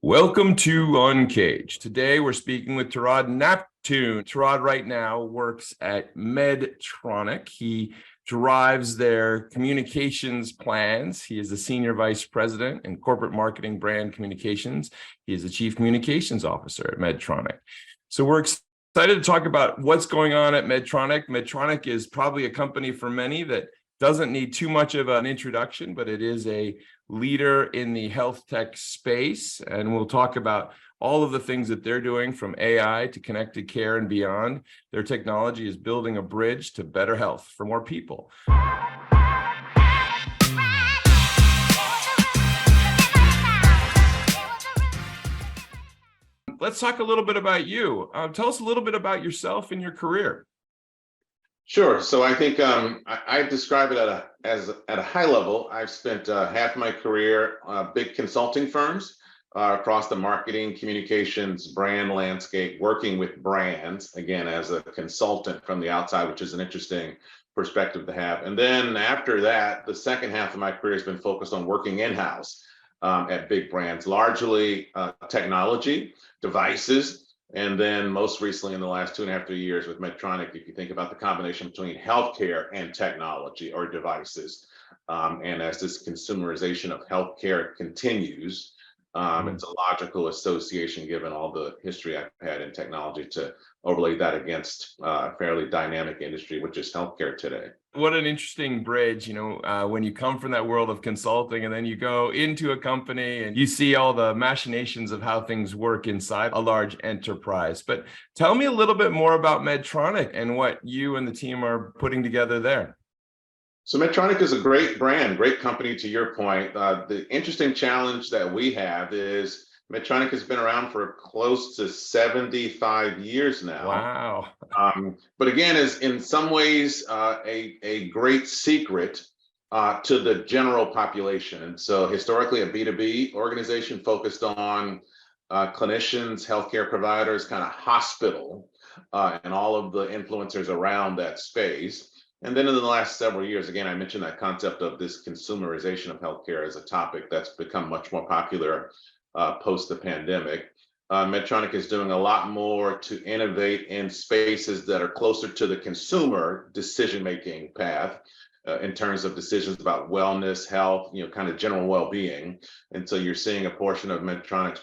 Welcome to UNCAGED. Today we're speaking with Torod Neptune. Torod right now works at Medtronic. He drives their communications plans. He is the Senior Vice President in Corporate Marketing Brand Communications. He is the Chief Communications Officer at Medtronic. So we're excited to talk about what's going on at Medtronic. Medtronic is probably a company for many that doesn't need too much of an introduction, but it is a leader in the health tech space. And we'll talk about all of the things that they're doing, from AI to connected care and beyond. Their technology is building a bridge to better health for more people. Let's talk a little bit about you. Tell us a little bit about yourself and your career. Sure. So I think I describe it at a high level. I've spent half my career big consulting firms across the marketing, communications, brand landscape, working with brands, again, as a consultant from the outside, which is an interesting perspective to have. And then after that, the second half of my career has been focused on working in-house at big brands, largely technology, devices. And then most recently in the last 2.5 to 3 years with Medtronic, if you think about the combination between healthcare and technology or devices. And as this consumerization of healthcare continues, it's a logical association, given all the history I've had in technology, to overlay that against a fairly dynamic industry, which is healthcare today. What an interesting bridge, when you come from that world of consulting and then you go into a company and you see all the machinations of how things work inside a large enterprise. But tell me a little bit more about Medtronic and what you and the team are putting together there. So Medtronic is a great brand, great company, to your point. The interesting challenge that we have is Medtronic has been around for close to 75 years now. Wow. But again, is in some ways a great secret to the general population. And so historically a B2B organization focused on clinicians, healthcare providers, kind of hospital, and all of the influencers around that space. And then in the last several years, again, I mentioned that concept of this consumerization of healthcare as a topic that's become much more popular post the pandemic. Medtronic is doing a lot more to innovate in spaces that are closer to the consumer decision-making path in terms of decisions about wellness, health, kind of general well-being. And so you're seeing a portion of Medtronic's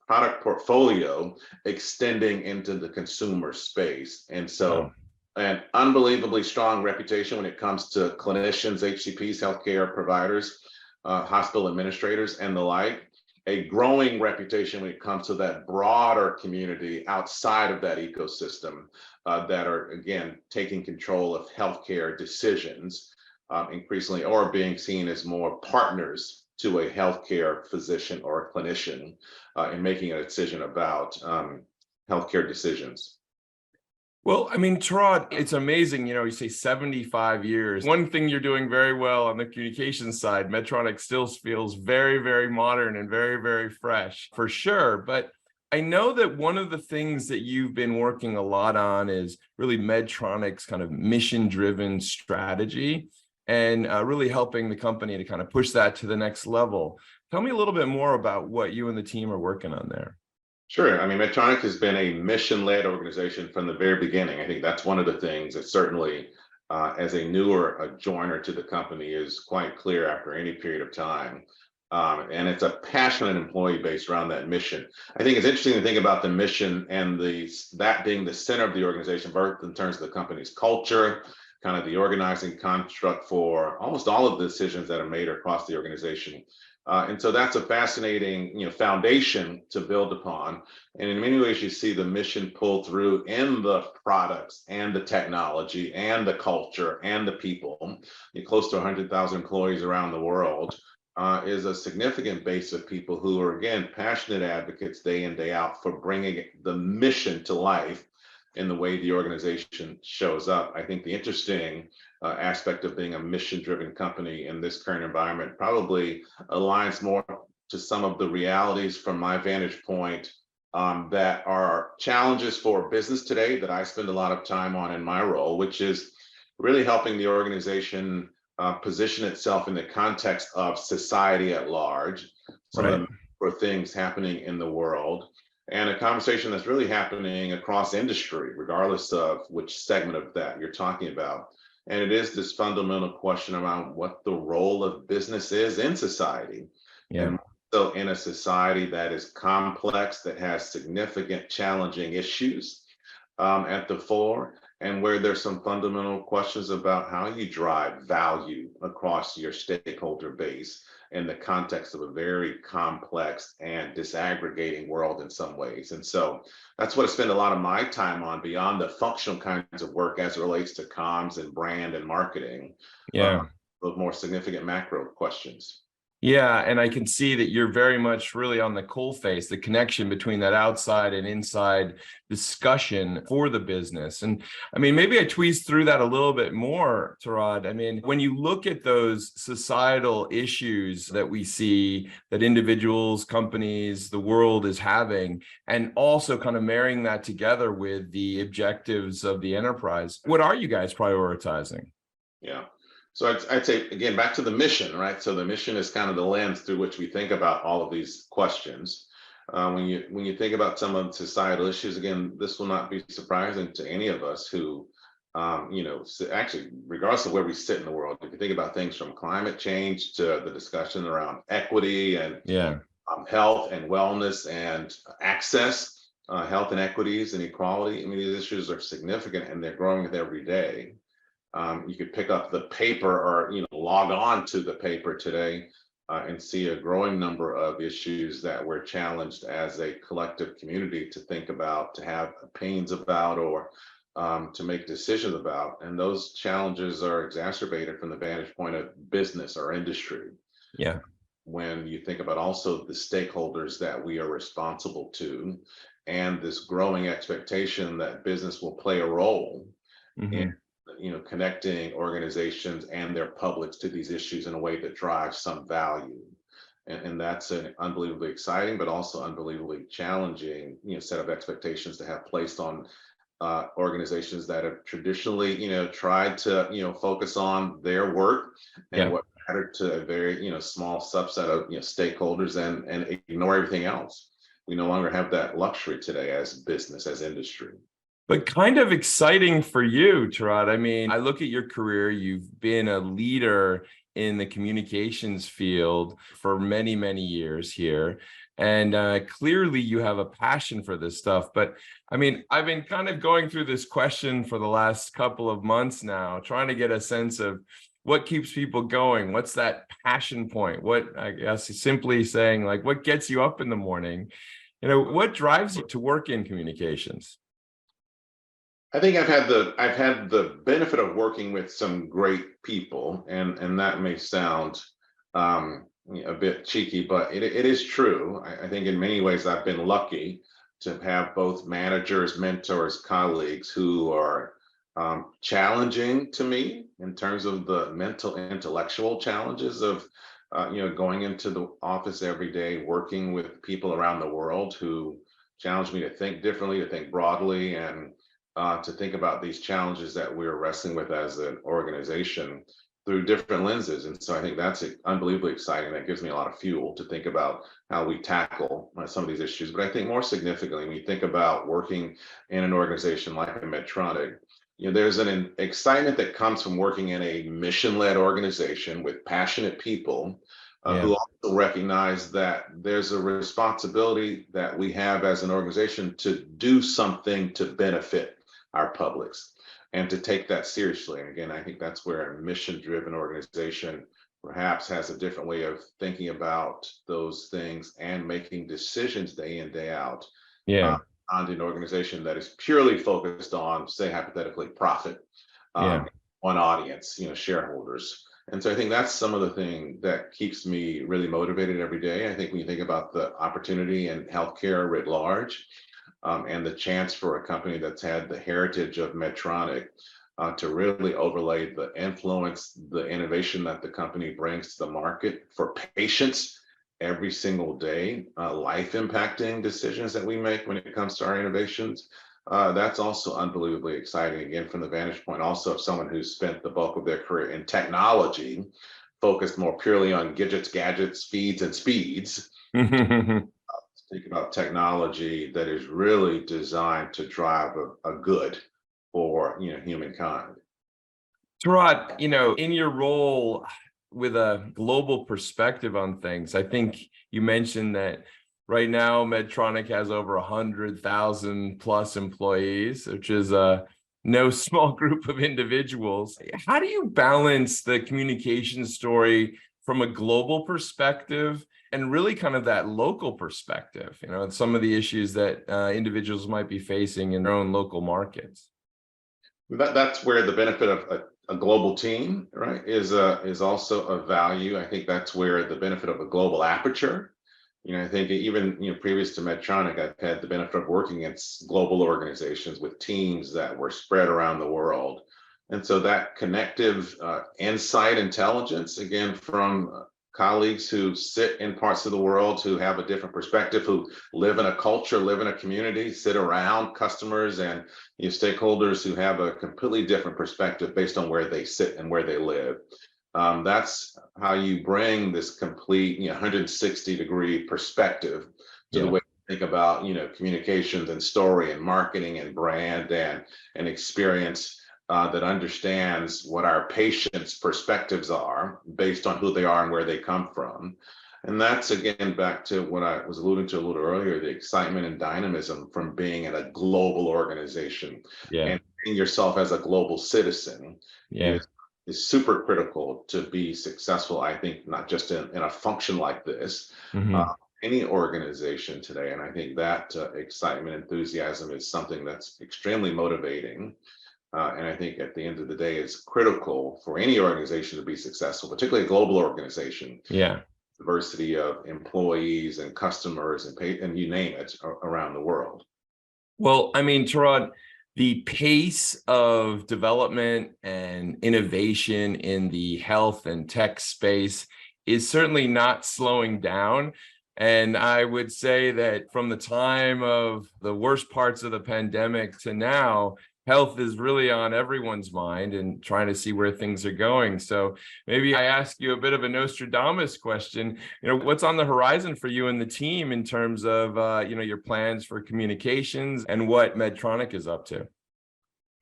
product portfolio extending into the consumer space. And so an unbelievably strong reputation when it comes to clinicians, HCPs, healthcare providers, hospital administrators, and the like. A growing reputation when it comes to that broader community outside of that ecosystem that are, again, taking control of healthcare decisions increasingly, or being seen as more partners to a healthcare physician or a clinician in making a decision about healthcare decisions. Well, I mean, Torod, it's amazing, you say 75 years. One thing you're doing very well on the communications side, Medtronic still feels very, very modern and very, very fresh, for sure. But I know that one of the things that you've been working a lot on is really Medtronic's kind of mission-driven strategy and really helping the company to kind of push that to the next level. Tell me a little bit more about what you and the team are working on there. Sure. I mean, Medtronic has been a mission-led organization from the very beginning. I think that's one of the things that certainly, as a newer joiner to the company, is quite clear after any period of time. And it's a passionate employee base around that mission. I think it's interesting to think about the mission and that being the center of the organization, both in terms of the company's culture, kind of the organizing construct for almost all of the decisions that are made across the organization. And so that's a fascinating, foundation to build upon. And in many ways, you see the mission pull through in the products and the technology and the culture and the people. Close to 100,000 employees around the world is a significant base of people who are, again, passionate advocates day in, day out for bringing the mission to life in the way the organization shows up. I think the interesting aspect of being a mission-driven company in this current environment probably aligns more to some of the realities from my vantage point that are challenges for business today that I spend a lot of time on in my role, which is really helping the organization position itself in the context of society at large. Some of the for things happening in the world, and a conversation that's really happening across industry, regardless of which segment of that you're talking about. And it is this fundamental question around what the role of business is in society. Yeah. And so in a society that is complex, that has significant challenging issues at the fore, and where there's some fundamental questions about how you drive value across your stakeholder base in the context of a very complex and disaggregating world in some ways. And so that's what I spend a lot of my time on beyond the functional kinds of work as it relates to comms and brand and marketing, Yeah. those more significant macro questions. Yeah, and I can see that you're very much really on the coalface, the connection between that outside and inside discussion for the business. And I mean, maybe I tweezed through that a little bit more, Torod. I mean, when you look at those societal issues that we see that individuals, companies, the world is having, and also kind of marrying that together with the objectives of the enterprise, what are you guys prioritizing? Yeah. So I'd say, again, back to the mission, right? So the mission is kind of the lens through which we think about all of these questions. When you think about some of the societal issues, again, this will not be surprising to any of us who, actually, regardless of where we sit in the world, if you think about things from climate change to the discussion around equity and health and wellness and access, health and equities and equality, I mean, these issues are significant and they're growing with every day. You could pick up the paper or log on to the paper today and see a growing number of issues that we're challenged as a collective community to think about, to have opinions about, or to make decisions about. And those challenges are exacerbated from the vantage point of business or industry. Yeah. When you think about also the stakeholders that we are responsible to, and this growing expectation that business will play a role in connecting organizations and their publics to these issues in a way that drives some value. And that's an unbelievably exciting, but also unbelievably challenging, set of expectations to have placed on organizations that have traditionally, tried to, focus on their work and what mattered to a very, small subset of, stakeholders and ignore everything else. We no longer have that luxury today as business, as industry. But kind of exciting for you, Torod. I mean, I look at your career, you've been a leader in the communications field for many, many years here. And clearly you have a passion for this stuff. But I mean, I've been kind of going through this question for the last couple of months now, trying to get a sense of what keeps people going. What's that passion point? What, I guess, simply saying, like, what gets you up in the morning? What drives you to work in communications? I think I've had the benefit of working with some great people, and that may sound a bit cheeky, but it is true. I think in many ways I've been lucky to have both managers, mentors, colleagues who are challenging to me in terms of the mental, intellectual challenges of going into the office every day, working with people around the world who challenge me to think differently, to think broadly, and to think about these challenges that we're wrestling with as an organization through different lenses. And so I think that's unbelievably exciting. That gives me a lot of fuel to think about how we tackle some of these issues. But I think more significantly, when you think about working in an organization like a Medtronic, there's an excitement that comes from working in a mission-led organization with passionate people who also recognize that there's a responsibility that we have as an organization to do something to benefit our publics and to take that seriously. And again, I think that's where a mission-driven organization perhaps has a different way of thinking about those things and making decisions day in, day out. On an organization that is purely focused on, say, hypothetically, profit, one audience, shareholders. And so I think that's some of the thing that keeps me really motivated every day. I think when you think about the opportunity in healthcare writ large, and the chance for a company that's had the heritage of Medtronic to really overlay the influence, the innovation that the company brings to the market for patients every single day, life impacting decisions that we make when it comes to our innovations. That's also unbelievably exciting, again, from the vantage point also of someone who's spent the bulk of their career in technology, focused more purely on gadgets, feeds, and speeds. Think about technology that is really designed to drive a good for humankind. Torod, in your role with a global perspective on things, I think you mentioned that right now Medtronic has over 100,000 plus employees, which is no small group of individuals. How do you balance the communication story from a global perspective and really kind of that local perspective, and some of the issues that individuals might be facing in their own local markets? That's where the benefit of a global team, right, is also a value. I think that's where the benefit of a global aperture. I think even previous to Medtronic, I've had the benefit of working in global organizations with teams that were spread around the world, and so that connective insight, intelligence, again from colleagues who sit in parts of the world who have a different perspective, who live in a culture, live in a community, sit around customers and stakeholders who have a completely different perspective based on where they sit and where they live. That's how you bring this complete 160-degree perspective to the way you think about communications and story and marketing and brand and experience that understands what our patients' perspectives are based on who they are and where they come from. And that's, again, back to what I was alluding to a little earlier, the excitement and dynamism from being in a global organization and being yourself as a global citizen is super critical to be successful, I think, not just in a function like this, any organization today. And I think that excitement, enthusiasm is something that's extremely motivating. And I think at the end of the day, it's critical for any organization to be successful, particularly a global organization. Diversity of employees and customers and you name it around the world. Well, I mean, Torod, the pace of development and innovation in the health and tech space is certainly not slowing down. And I would say that from the time of the worst parts of the pandemic to now, health is really on everyone's mind and trying to see where things are going. So maybe I ask you a bit of a Nostradamus question. What's on the horizon for you and the team in terms of your plans for communications and what Medtronic is up to?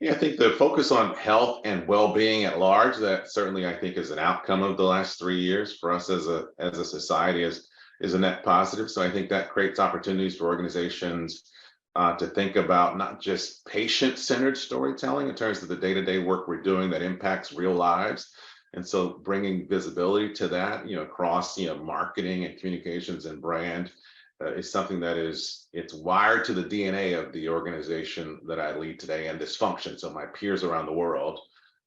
Yeah, I think the focus on health and well-being at large, that certainly I think is an outcome of the last 3 years for us as a society is a net positive. So I think that creates opportunities for organizations to think about not just patient-centered storytelling in terms of the day-to-day work we're doing that impacts real lives. And so bringing visibility to that, across, marketing and communications and brand is something that it's wired to the DNA of the organization that I lead today and this function. So my peers around the world,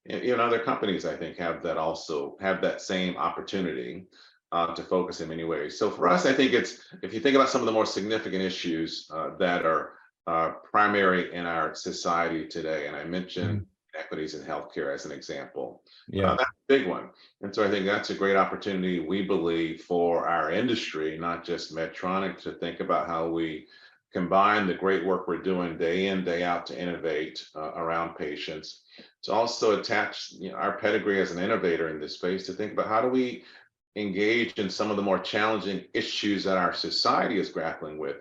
and other companies, I think, have that same opportunity to focus in many ways. So for us, I think if you think about some of the more significant issues that are primary in our society today, and I mentioned equities in healthcare as an example, that's a big one. And so I think that's a great opportunity, we believe, for our industry, not just Medtronic, to think about how we combine the great work we're doing day in, day out to innovate around patients, to also attach our pedigree as an innovator in this space, to think about how do we engage in some of the more challenging issues that our society is grappling with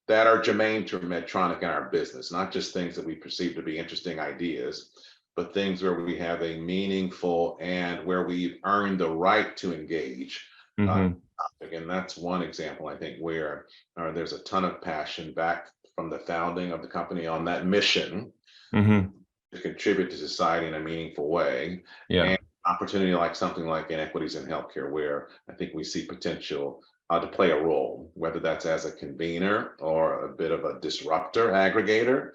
that are germane to Medtronic and our business, not just things that we perceive to be interesting ideas, but things where we have a meaningful and where we've earned the right to engage. Again, that's one example, I think, where there's a ton of passion back from the founding of the company on that mission to contribute to society in a meaningful way. And opportunity like something like inequities in healthcare, where I think we see potential to play a role, whether that's as a convener or a bit of a disruptor, aggregator,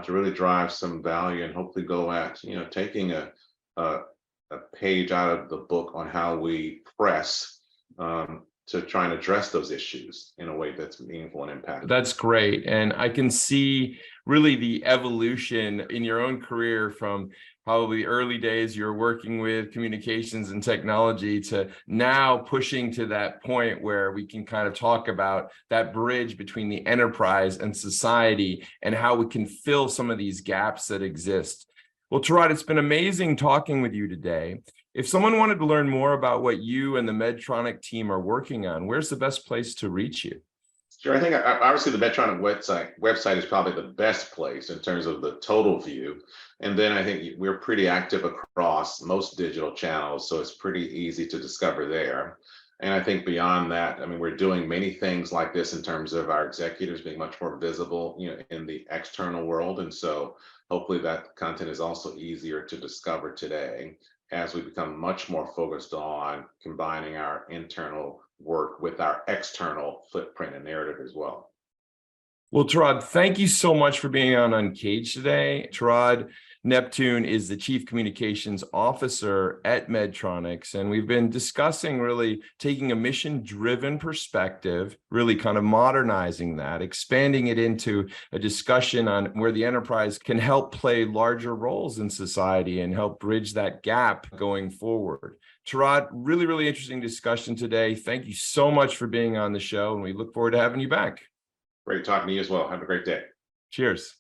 to really drive some value and hopefully go at taking a page out of the book on how we press to try and address those issues in a way that's meaningful and impactful. That's great. And I can see really the evolution in your own career from probably early days you're working with communications and technology to now pushing to that point where we can kind of talk about that bridge between the enterprise and society and how we can fill some of these gaps that exist. Well, Torod, it's been amazing talking with you today. If someone wanted to learn more about what you and the Medtronic team are working on, where's the best place to reach you? Sure. I think obviously the Medtronic website is probably the best place in terms of the total view. And then I think we're pretty active across most digital channels, so it's pretty easy to discover there. And I think beyond that, I mean, we're doing many things like this in terms of our executives being much more visible, in the external world. And so hopefully that content is also easier to discover today as we become much more focused on combining our internal work with our external footprint and narrative as well. Well, Torod, thank you so much for being on UNCAGED today. Torod Neptune is the Chief Communications Officer at Medtronic, and we've been discussing really taking a mission-driven perspective, really kind of modernizing that, expanding it into a discussion on where the enterprise can help play larger roles in society and help bridge that gap going forward. Torod, really, really interesting discussion today. Thank you so much for being on the show, and we look forward to having you back. Great talking to you as well. Have a great day. Cheers.